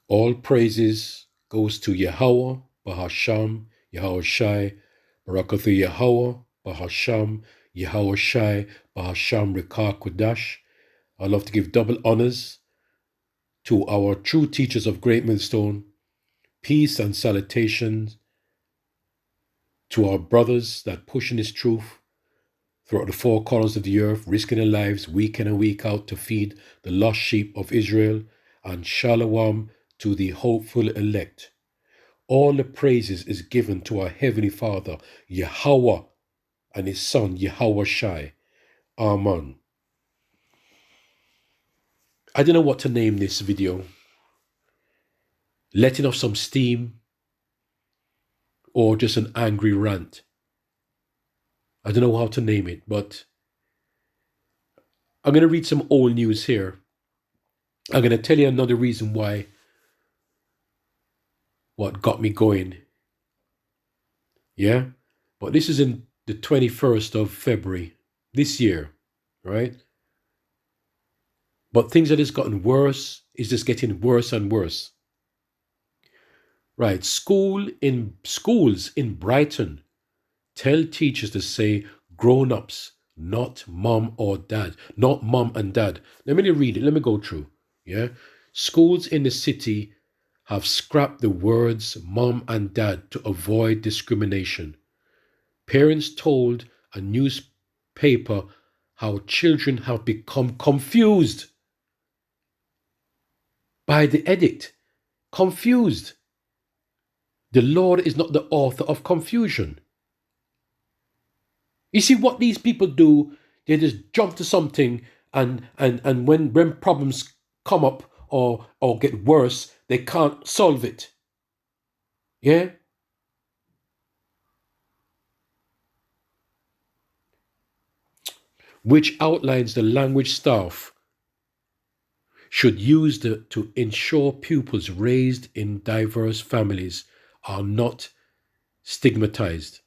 All praises goes to Yahweh, Bahasham, Yahweh Shai, Barakathu Yahweh, Bahasham, Yahweh Shai, Bahasham Rikah Kudash. I love to give double honors to our true teachers of Great Millstone, peace and salutations to our brothers that pushing this truth throughout the four corners of the earth, risking their lives week in and week out to feed the lost sheep of Israel, and shalom to the hopeful elect. All the praises is given to our Heavenly Father, Yahweh, and His Son, Yahweh Shai. Amen. I don't know what to name this video. Letting off some steam or just an angry rant. I don't know how to name it, but I'm going to read some old news here. I'm going to tell you another reason why, what got me going. Yeah? But this is in the 21st of February this year, right? But things that has gotten worse is just getting worse and worse. Right, schools in Brighton tell teachers to say grown-ups, not mom or dad, not mom and dad. Let me read it. Let me go through. Yeah, schools in the city have scrapped the words mom and dad to avoid discrimination. Parents told a newspaper how children have become confused by the edict. Confused. The Lord is not the author of confusion. You see what these people do, they just jump to something and when problems come up or get worse, they can't solve it. Yeah? Which outlines the language staff should use to ensure pupils raised in diverse families are not stigmatized.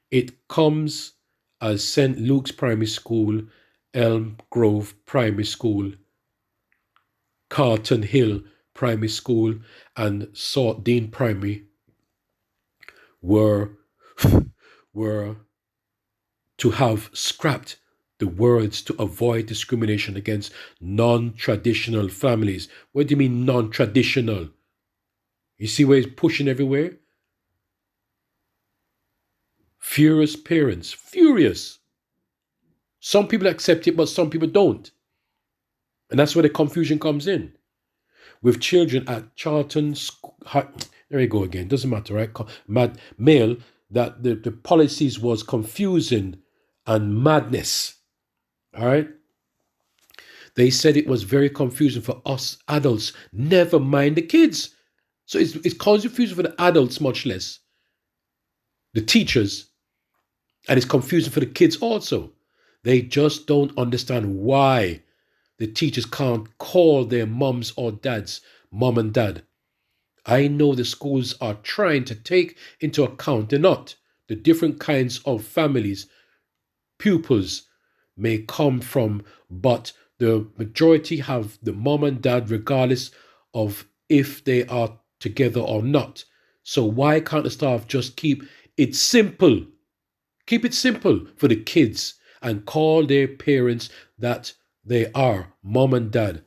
It comes as St. Luke's Primary School, Elm Grove Primary School, Carlton Hill Primary School, and Salt Dean Primary were to have scrapped the words to avoid discrimination against non-traditional families. What do you mean non-traditional? You see where he's pushing everywhere? Furious parents, furious. Some people accept it, but some people don't. And that's where the confusion comes in. With children at Charlton, there you go again, doesn't matter, right? Mail, that the policies was confusing and madness. All right? They said it was very confusing for us adults, never mind the kids. So it's confusing for the adults, much less the teachers, and it's confusing for the kids also. They just don't understand why the teachers can't call their moms or dads mom and dad. I know the schools are trying to take into account the different kinds of families pupils may come from, but the majority have the mom and dad regardless of if they are together or not. So why can't the staff just keep it simple? Keep it simple for the kids and call their parents that they are mom and dad.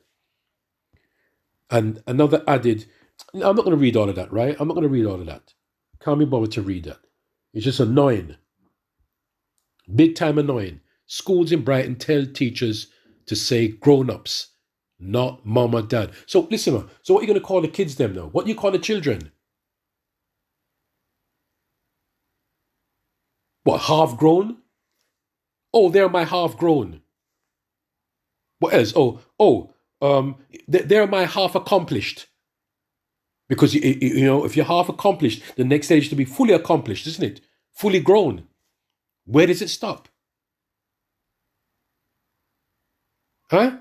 And another added, I'm not going to read all of that, right? I'm not going to read all of that. Can't be bothered to read that. It's just annoying. Big time annoying. Schools in Brighton tell teachers to say grown-ups, not mom or dad. So listen, so what are you going to call the kids them now? What do you call the children? What, half-grown? Oh, they're my half-grown. What else? They're my half-accomplished. Because, you know, if you're half-accomplished, the next stage is to be fully accomplished, isn't it? Fully grown. Where does it stop? Huh?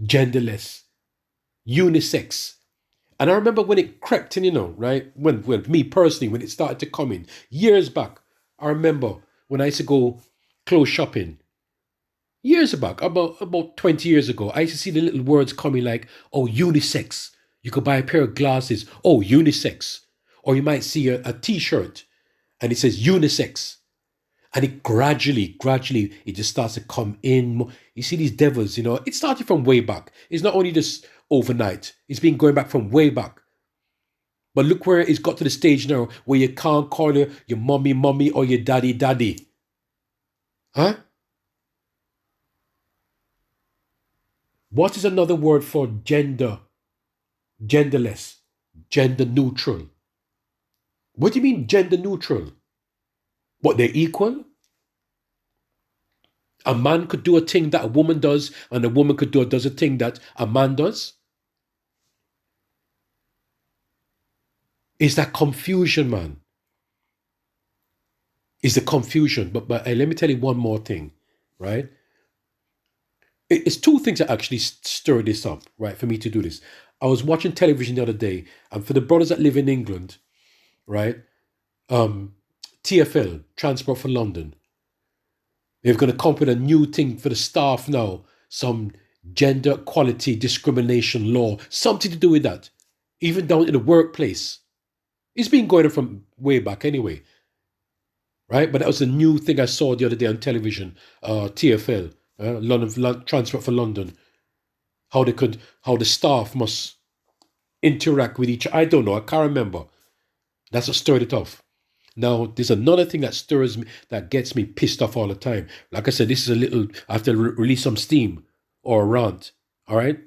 Genderless. Unisex. And I remember when it crept in, you know, right? When me personally, when it started to come in, years back, I remember when I used to go clothes shopping. Years back, about 20 years ago, I used to see the little words coming like, oh, unisex. You could buy a pair of glasses. Oh, unisex. Or you might see a t-shirt and it says unisex. And it gradually, it just starts to come in. You see these devils, it started from way back. It's not only just overnight. It's been going back from way back. But look where it's got to the stage now where you can't call your mommy, or your daddy. Huh? What is another word for gender? Genderless. Gender neutral. What do you mean gender neutral? What, they're equal? A man could do a thing that a woman does, and a woman does a thing that a man does? Is that confusion, man? Is the confusion. But let me tell you one more thing, right? It's two things that actually stir this up, right, for me to do this. I was watching television the other day, and for the brothers that live in England, right, TfL, Transport for London, they're going to come up with a new thing for the staff now, some gender equality discrimination law, something to do with that, even down in the workplace. It's been going on from way back anyway, right? But that was a new thing I saw the other day on television, TfL, London Transport for London, how the staff must interact with each other. I don't know, I can't remember. That's what stirred it off. Now, there's another thing that stirs me, that gets me pissed off all the time. Like I said, this is a little, I have to release some steam or a rant, all right?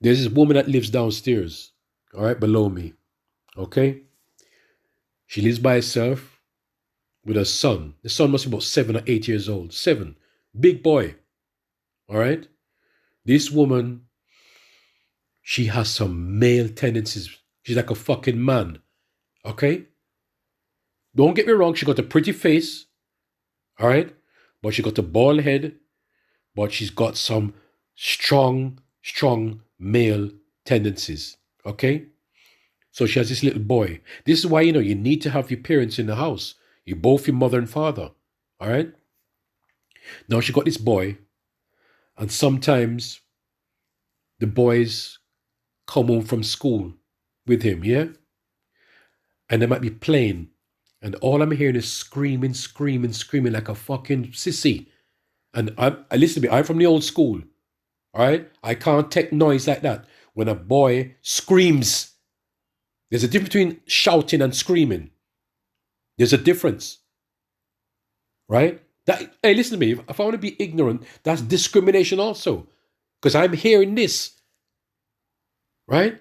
There's this woman that lives downstairs, all right, below me, okay? She lives by herself with her son. The son must be about 7 or 8 years old. 7. Big boy, all right? This woman, she has some male tendencies. She's like a fucking man, okay? Don't get me wrong, she got a pretty face, all right? But she got a bald head, but she's got some strong male tendencies, okay? So she has this little boy. This is why, you need to have your parents in the house. You both your mother and father, all right? Now she got this boy, and sometimes the boys come home from school with him, yeah? And they might be playing, and all I'm hearing is screaming like a fucking sissy. And listen to me, I'm from the old school, all right? I can't take noise like that. When a boy screams, there's a difference between shouting and screaming. There's a difference, right? Hey, listen to me, if I want to be ignorant, that's discrimination also. Because I'm hearing this, right?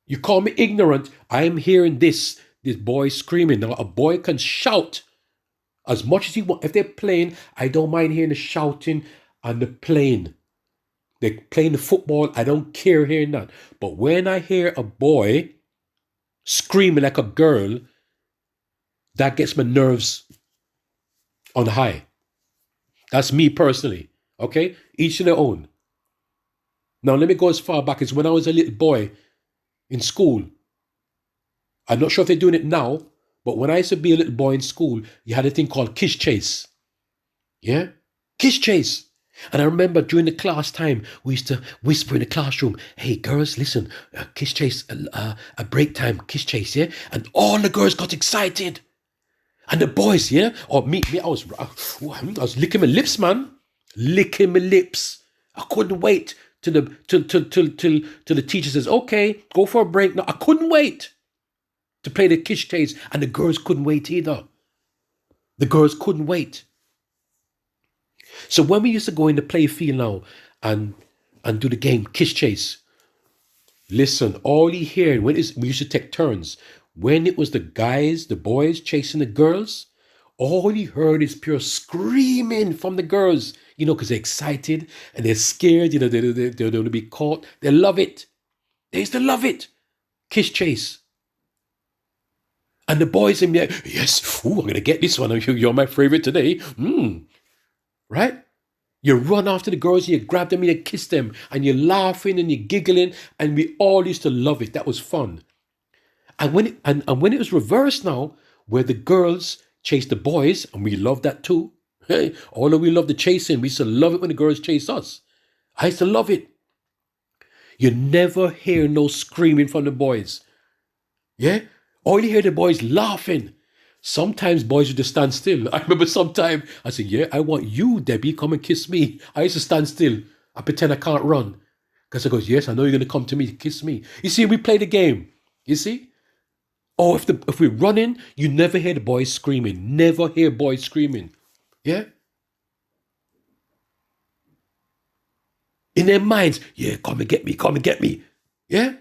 You call me ignorant, I'm hearing this boy screaming. Now, a boy can shout as much as he wants. If they're playing, I don't mind hearing the shouting and the playing. They're playing the football, I don't care hearing that. But when I hear a boy screaming like a girl, that gets my nerves on high. That's me personally, okay? Each to their own. Now, let me go as far back as when I was a little boy in school. I'm not sure if they're doing it now, but when I used to be a little boy in school, you had a thing called kiss chase. Yeah? Kiss chase. And I remember during the class time, we used to whisper in the classroom, hey, girls, listen, kiss chase, a break time kiss chase, yeah? And all the girls got excited. And the boys, yeah? Or me, I was licking my lips, man. Licking my lips. I couldn't wait till the teacher says, okay, go for a break. No, I couldn't wait to play the kiss chase, and the girls couldn't wait either. The girls couldn't wait. So when we used to go in the play field now and do the game kiss chase, listen, all you hear, we used to take turns. When it was the guys, the boys chasing the girls, all you heard is pure screaming from the girls, because they're excited and they're scared, they're going to be caught. They love it. They used to love it. Kiss chase. And the boys in there, yes, I'm going to get this one. You're my favorite today. Right? You run after the girls and you grab them and you kiss them and you're laughing and you're giggling, and we all used to love it. That was fun. And when it was reversed now, where the girls chase the boys, and we love that too, Hey, although we love the chasing, we used to love it when the girls chase us. I used to love it. You never hear no screaming from the boys. Yeah? All you hear the boys laughing. Sometimes boys would just stand still. I remember sometime I said, yeah, I want you, Debbie, come and kiss me. I used to stand still. I pretend I can't run. Because I goes, yes, I know you're going to come to me to kiss me. You see, we play the game. You see? Or if we're running, you never hear the boys screaming. Never hear boys screaming. Yeah? In their minds, yeah, come and get me, come and get me. Yeah?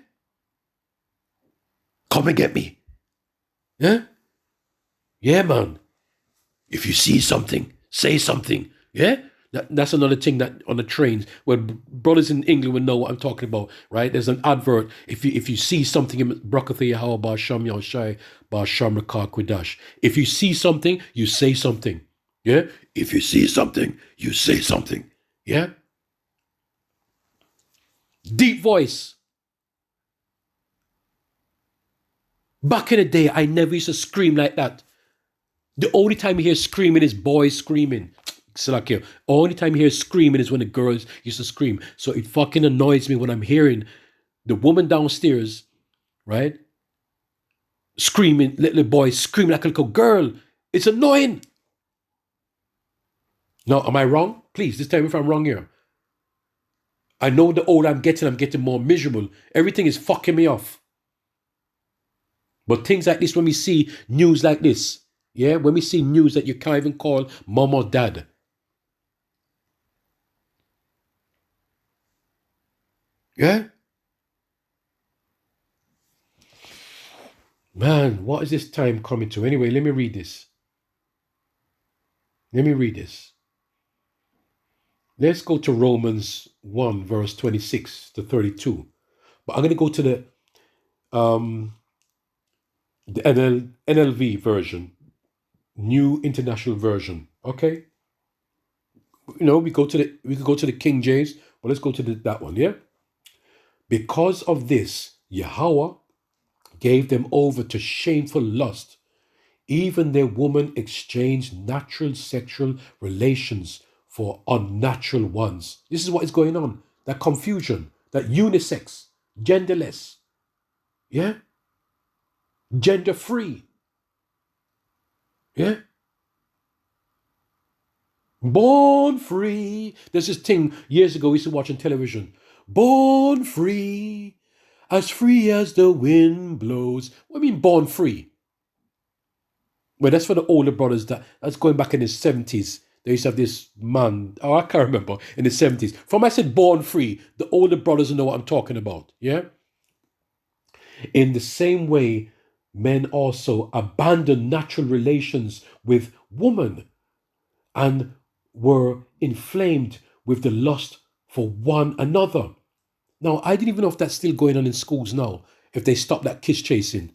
Come and get me. Yeah? Yeah, man. If you see something, say something. Yeah? That's another thing that on the trains, where brothers in England will know what I'm talking about, right? There's an advert. If you see something in Brakatha Yahweh Ba Sham Yah Shai Ba Sham Rakah Kudash. If you see something, you say something. Yeah? If you see something, you say something. Yeah? Deep voice. Back in the day, I never used to scream like that. The only time you hear screaming is boys screaming. Salakia. Only time you hear screaming is when the girls used to scream. So it fucking annoys me when I'm hearing the woman downstairs, right? Screaming, little boy screaming like a little girl. It's annoying. Now, am I wrong? Please, just tell me if I'm wrong here. I know the older I'm getting more miserable. Everything is fucking me off. But things like this, when we see news like this, yeah, when we see news that you can't even call mom or dad. Yeah? Man, what is this time coming to? Anyway, let me read this. Let's go to Romans 1, verse 26 to 32. But I'm going to go to the NLV version, New International Version. Okay? You know, we could go to the King James, but let's go to that one, yeah? Because of this, Yahweh gave them over to shameful lust. Even their women exchanged natural sexual relations for unnatural ones. This is what is going on. That confusion, that unisex, genderless, yeah? Gender free, yeah? Born free. There's this thing years ago we used to watch on television. Born free as the wind blows. What do you mean born free? Well, that's for the older brothers. That's going back in the 70s. They used to have this man, I can't remember, in the 70s. From I said born free, the older brothers know what I'm talking about. Yeah? In the same way, men also abandoned natural relations with women and were inflamed with the lust for one another. Now, I didn't even know if that's still going on in schools now, if they stop that kiss chasing.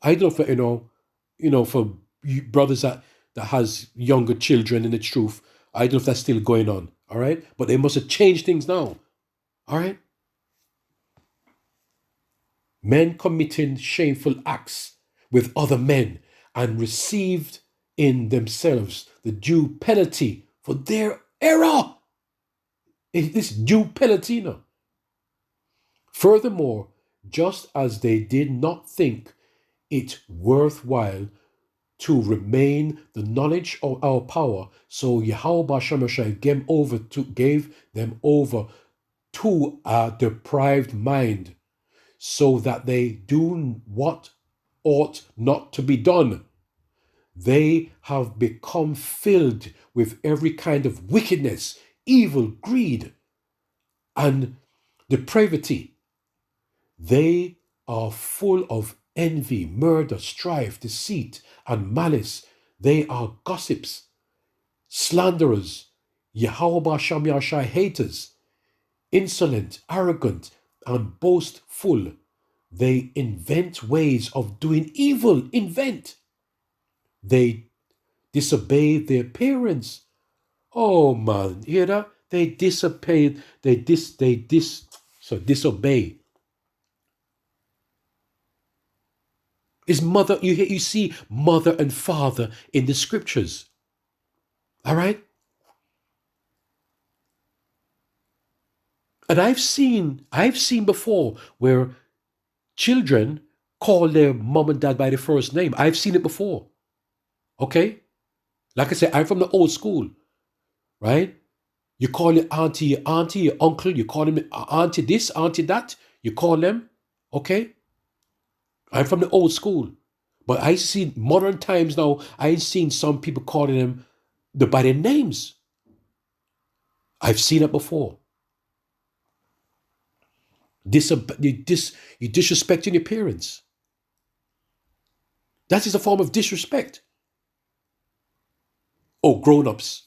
I don't know if, for brothers that has younger children in the truth, I don't know if that's still going on, all right? But they must have changed things now, all right? Men committing shameful acts with other men and received in themselves the due penalty for their error. This due penalty now. Furthermore, just as they did not think it worthwhile to remain the knowledge of our power, so Yahweh Shemashai gave them over to a deprived mind, so that they do what ought not to be done. They have become filled with every kind of wickedness, evil, greed, and depravity. They are full of envy, murder, strife, deceit, and malice. They are gossips, slanderers, Yahweh Sham Yashai haters, insolent, arrogant, and boastful. They invent ways of doing evil. They disobey their parents. Oh man, hear that? They disobey. Disobey. Is mother, you see mother and father in the scriptures. All right? And I've seen before where children call their mom and dad by their first name. I've seen it before. Okay? Like I said, I'm from the old school, right? You call your auntie, your uncle, you call them auntie this, auntie that, you call them, okay? I'm from the old school. But I see modern times now, I've seen some people calling them by their names. I've seen it before. You disrespecting your parents. That is a form of disrespect. Oh, grown-ups.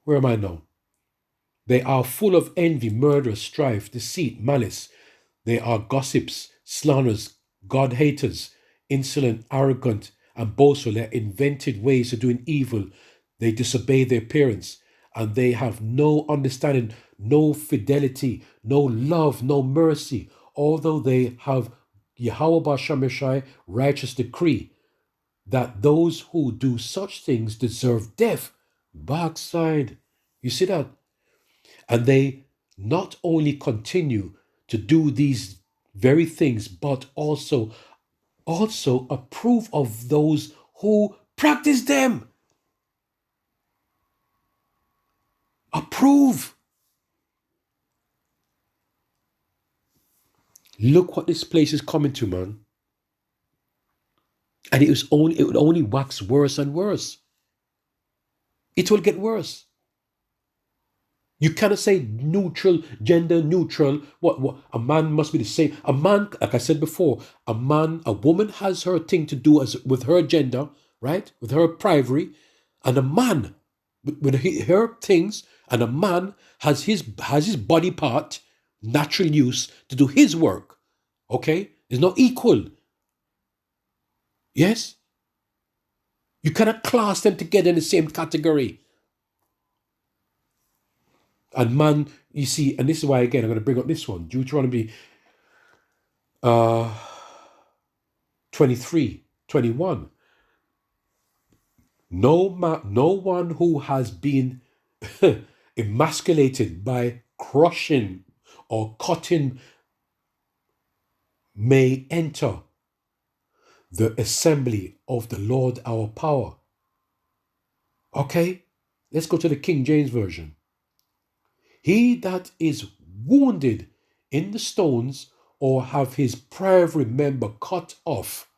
Where am I now? They are full of envy, murder, strife, deceit, malice. They are gossips, slanderers, God haters, insolent, arrogant, and boastful. They invented ways of doing evil. They disobey their parents, and they have no understanding, no fidelity, no love, no mercy. Although they have Yahweh Bashameshai righteous decree that those who do such things deserve death. Backside. You see that? And they not only continue to do these very things, but also approve of those who practice them. Approve. Look what this place is coming to, man. And it would only wax worse and worse. It will get worse. You cannot say neutral, gender neutral. What? A man must be the same. A man, like I said before, a woman has her thing to do with her gender, right? With her private, and a man with her things, and a man has his body part, natural use to do his work. Okay, it's not equal. Yes, you cannot class them together in the same category. And man, you see, and this is why, again, I'm going to bring up this one. Deuteronomy 23, 21. No one who has been emasculated by crushing or cutting may enter the assembly of the Lord our power. Okay? Let's go to the King James Version. He that is wounded in the stones or have his private member cut off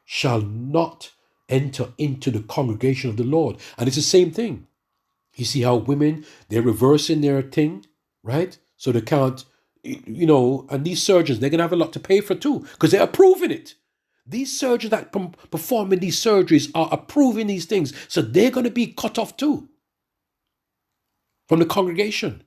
shall not enter into the congregation of the Lord. And it's the same thing. You see how women, they're reversing their thing, right? So they can't, and these surgeons, they're going to have a lot to pay for too, because they're approving it. These surgeons that performing these surgeries are approving these things. So they're going to be cut off too from the congregation.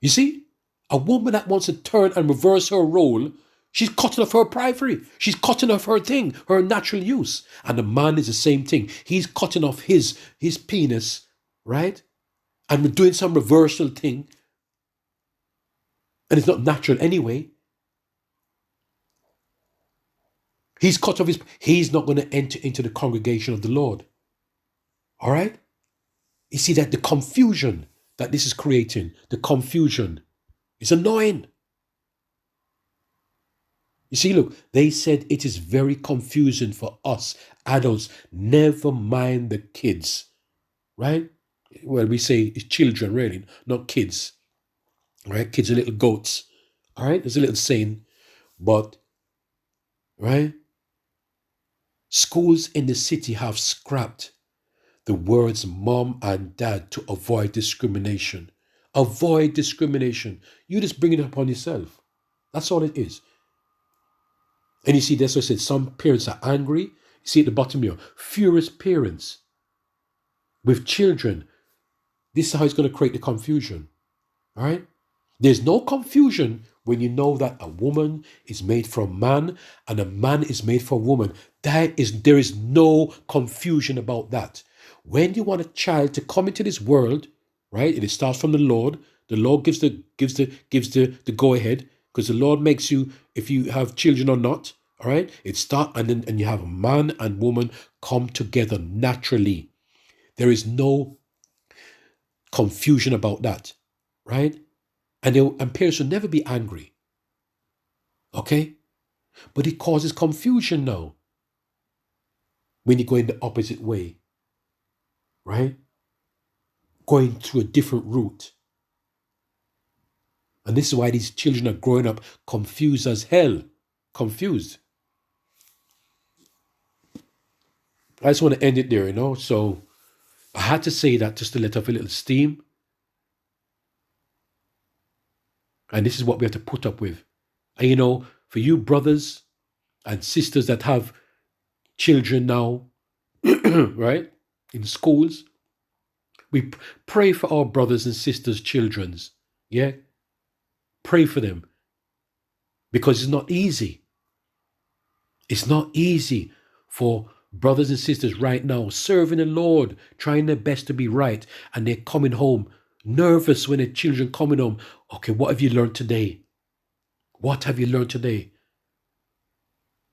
You see, a woman that wants to turn and reverse her role, she's cutting off her private. She's cutting off her thing, her natural use. And the man is the same thing. He's cutting off his penis, right? And we're doing some reversal thing. And it's not natural anyway. He's cut off he's not going to enter into the congregation of the Lord. All right? You see that the confusion that this is creating, the confusion, is annoying. You see, look, they said it is very confusing for us adults, never mind the kids, right? Well, we say it's children, really, not kids, right? Kids are little goats, all right? There's a little saying, but, right? Schools in the city have scrapped the words mom and dad to avoid discrimination. Avoid discrimination. You just bring it upon yourself. That's all it is. And you see, that's what I said. Some parents are angry. You see at the bottom here, furious parents with children. This is how it's going to create the confusion. All right? There's no confusion when you know that a woman is made for a man and a man is made for a woman. There is no confusion about that. When you want a child to come into this world, right? It starts from the Lord. The Lord gives the go ahead, because the Lord makes you, if you have children or not, All right? And you have a man and woman come together naturally. There is no confusion about that, right? And parents should never be angry, okay? But it causes confusion now when you go in the opposite way, right? Going through a different route. And this is why these children are growing up confused as hell. Confused. I just want to end it there, So I had to say that just to let off a little steam. And this is what we have to put up with. And for you brothers and sisters that have children now, right, in schools, we pray for our brothers and sisters' children's. Yeah? Pray for them. Because it's not easy. It's not easy for brothers and sisters right now serving the Lord, trying their best to be right, and they're coming home nervous when their children coming home. Okay, what have you learned today? What have you learned today?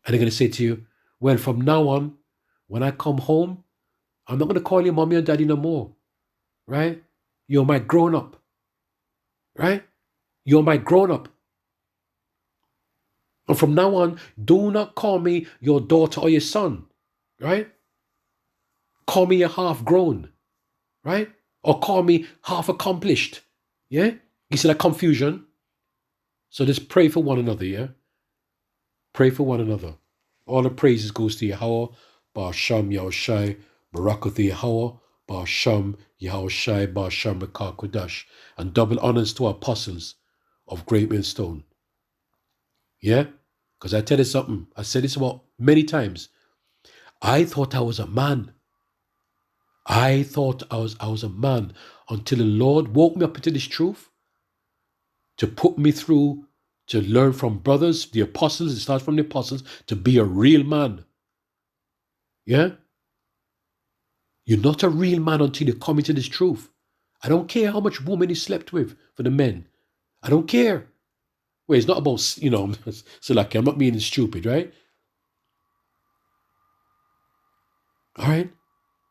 And they're going to say to you, well, from now on, when I come home, I'm not going to call you mommy or daddy no more. Right? You're my grown up. Right? You're my grown up. And from now on, do not call me your daughter or your son. Right? Call me a half grown. Right? Or call me half accomplished. Yeah? You see that confusion? So just pray for one another, yeah? Pray for one another. All the praises goes to Yahweh, Ba'asham Yahushai, Barakathu Yahweh, Ba'asham Yahushai, Ba'asham Rekah Kodash, and double honors to our apostles of Great Millstone. Yeah? Because I tell you something, I said this about many times. I thought I was a man. I thought I was a man until the Lord woke me up into this truth to put me through, to learn from brothers, the apostles, it starts from the apostles, to be a real man. Yeah? You're not a real man until you come into this truth. I don't care how much women he slept with for the men. I don't care. Well, it's not about, so like, I'm not being stupid, right? All right?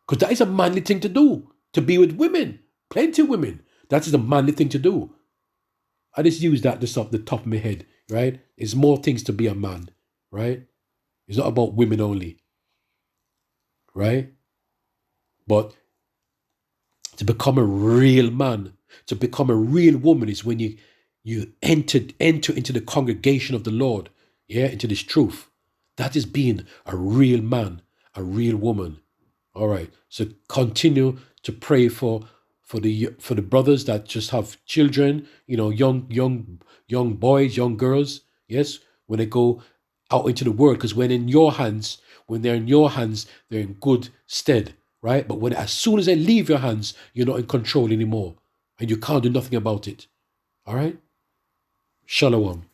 Because that is a manly thing to do, to be with women. Plenty of women. That is a manly thing to do. I just use that just off the top of my head, right? It's more things to be a man, right? It's not about women only, right? But to become a real man, to become a real woman is when you enter into the congregation of the Lord, yeah, into this truth. That is being a real man, a real woman. All right. So continue to pray for the brothers that just have children, young boys, young girls. Yes, when they go out into the world, because when they're in your hands, they're in good stead, right? But as soon as they leave your hands, you're not in control anymore, and you can't do nothing about it. All right. Shalom.